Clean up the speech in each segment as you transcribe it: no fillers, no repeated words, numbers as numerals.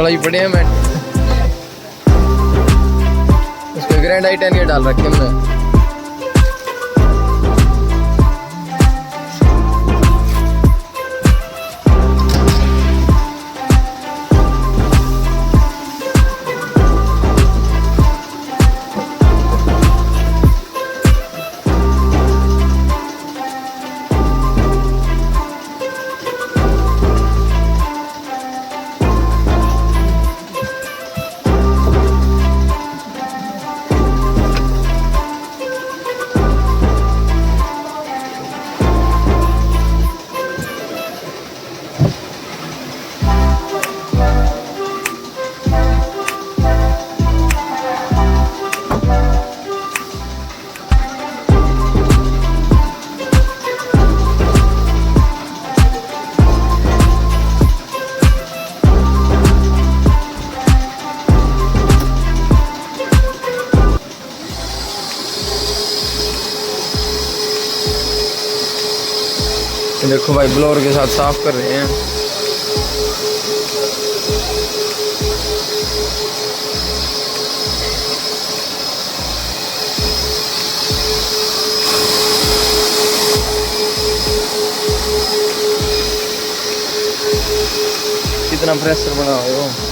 कढ़ाई पड़े हैं मैं उसमें ग्रैंड टाइटेनियम डाल रखे हमने। देखो भाई ब्लोअर के साथ साफ कर रहे हैं। कितना प्रेशर बना हुआ है।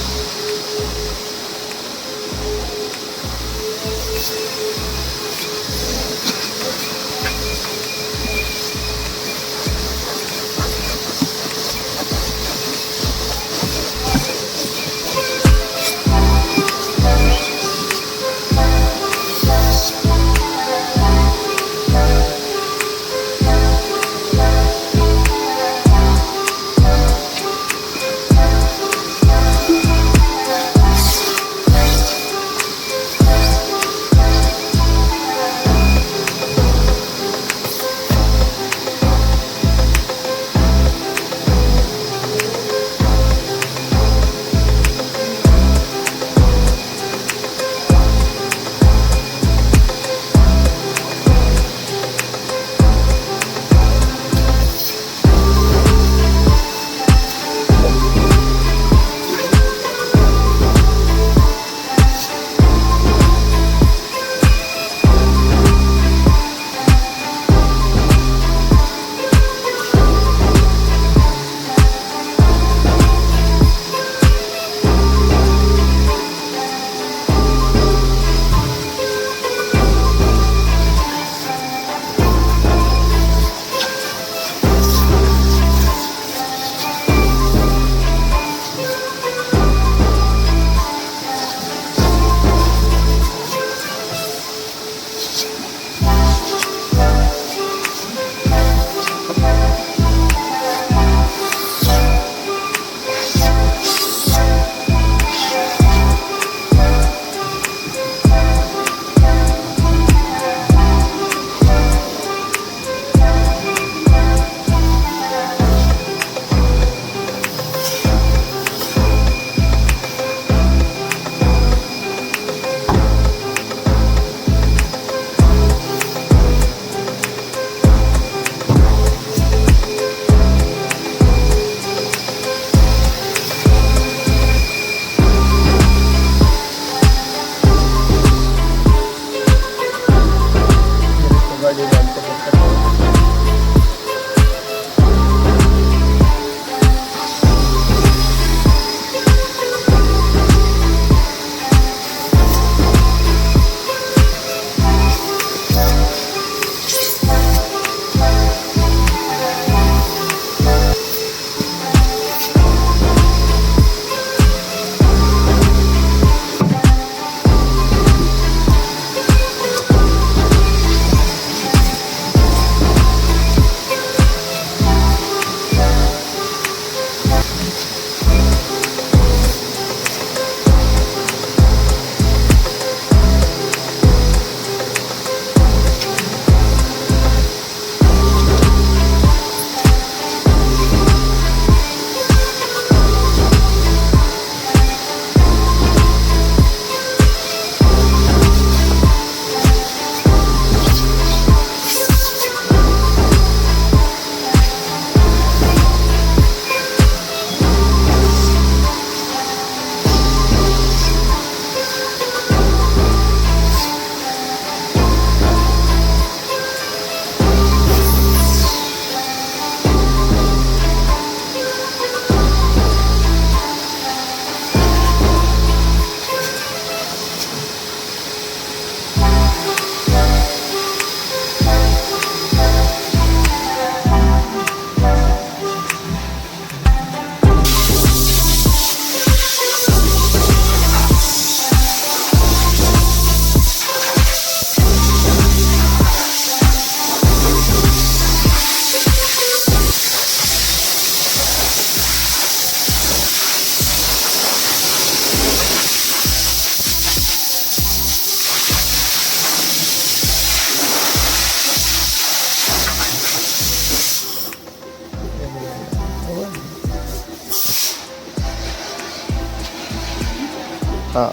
हाँ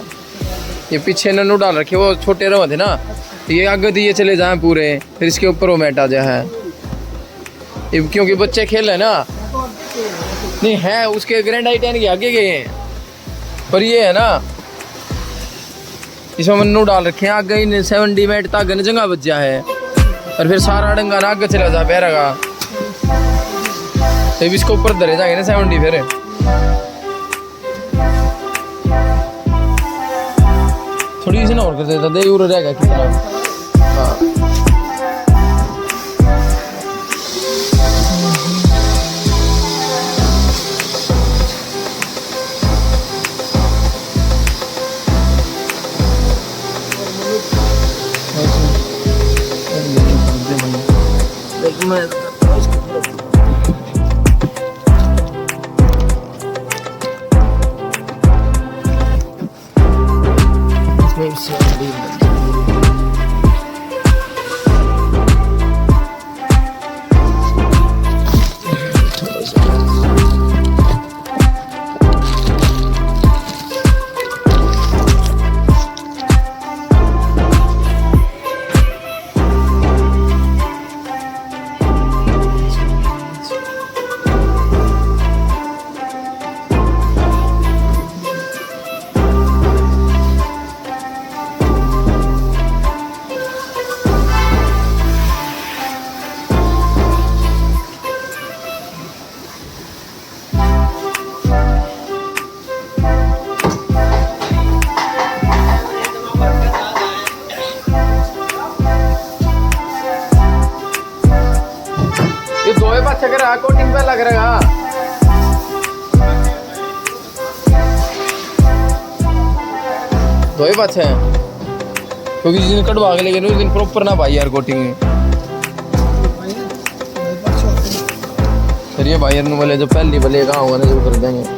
ये पीछे नन्नू डाल रखे वो छोटे रहो थे ना, ये आगे दिए चले जाए पूरे, फिर इसके ऊपर वो मैट आ जाए ये, क्योंकि बच्चे खेल रहे ना। नहीं है उसके ग्रैंड आई 10 के आगे गए हैं, पर ये है ना इसमें नन्नू डाल रखे हैं आगे 70 मैट तक जगह बच जा है, और फिर सारा डंगा ना आगे चला जा पैर का, तो इसको ऊपर धरे जाएंगे ना 70 फिर। थोड़ी सी ना और कर देता दे यूरो रहेगा कितना। हाँ ये दो पाछे करा कोटिंग पे लग रहा दो पाछे हैं, क्योंकि जिस दिन कटवा के लेकिन उस दिन प्रॉपर ना भाई यार कोटिंग फिर ये भाई यार बोले जो पहली भले कहाँ होगा ना जो कर देंगे।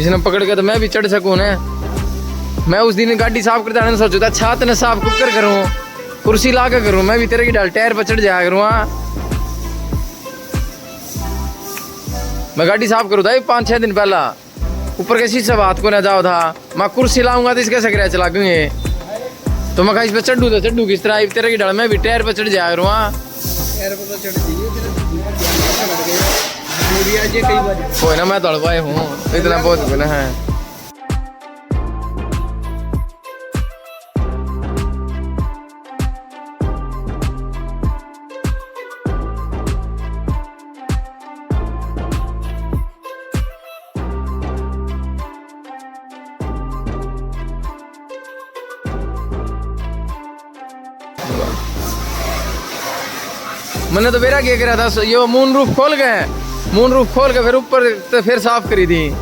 इसने पकड़ के तो मैं भी चढ़ सकूँ ना। मैं उस दिन गाड़ी साफ करता है सोचो था छात ने साफ कुकर करूँ, कुर्सी ला के करूँ, मैं भी तेरे की डाल टायर पर चढ़ जाया करूँ। मैं गाड़ी साफ करूँ था 5-6 दिन पहला, ऊपर के शीशे बात को ना जाओ था, मैं कुर्सी लाऊंगा तो इसके सकरा चला गए। तो मैं इस पर चढ़ू तो चढ़ू किस तरह, तेरे की डाल मैं भी टायर पर चढ़ जाया करूँ। कोई ना मैं तड़वाए हूँ इतना बहुत गुना है। मैंने तो मेरा क्या करा था, ये मून रूफ खोल गए, मून रूफ खोल के फिर ऊपर तो फिर साफ करी थी।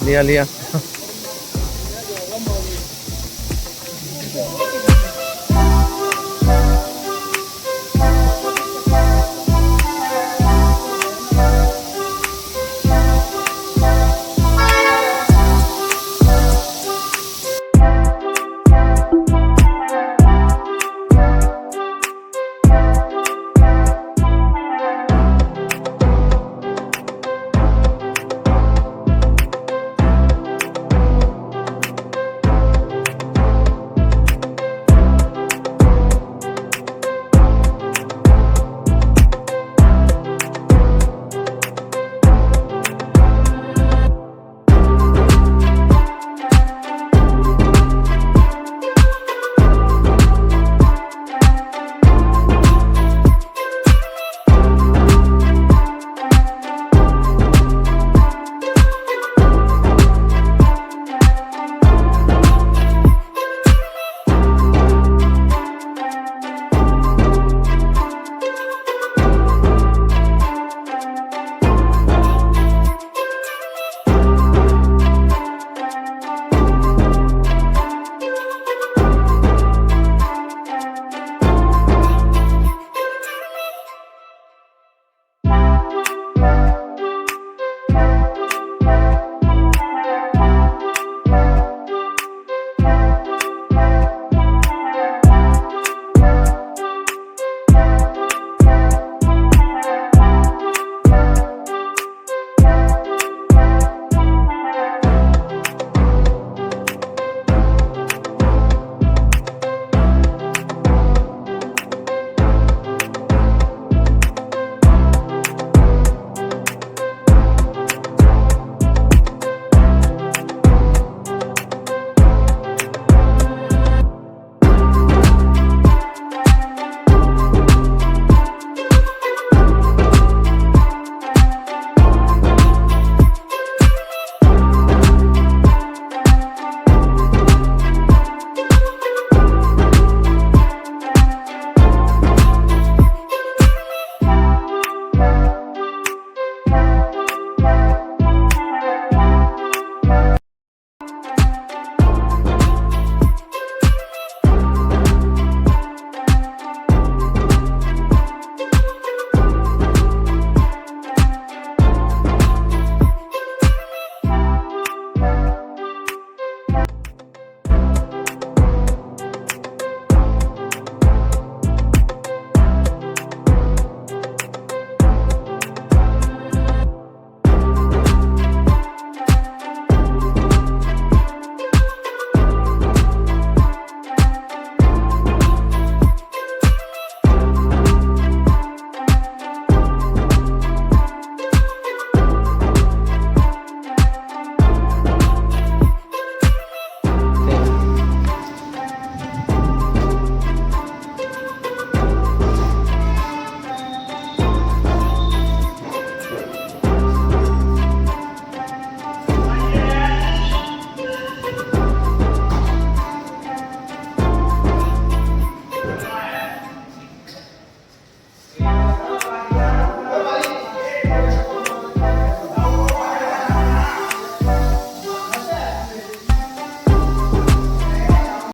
लिया लिया।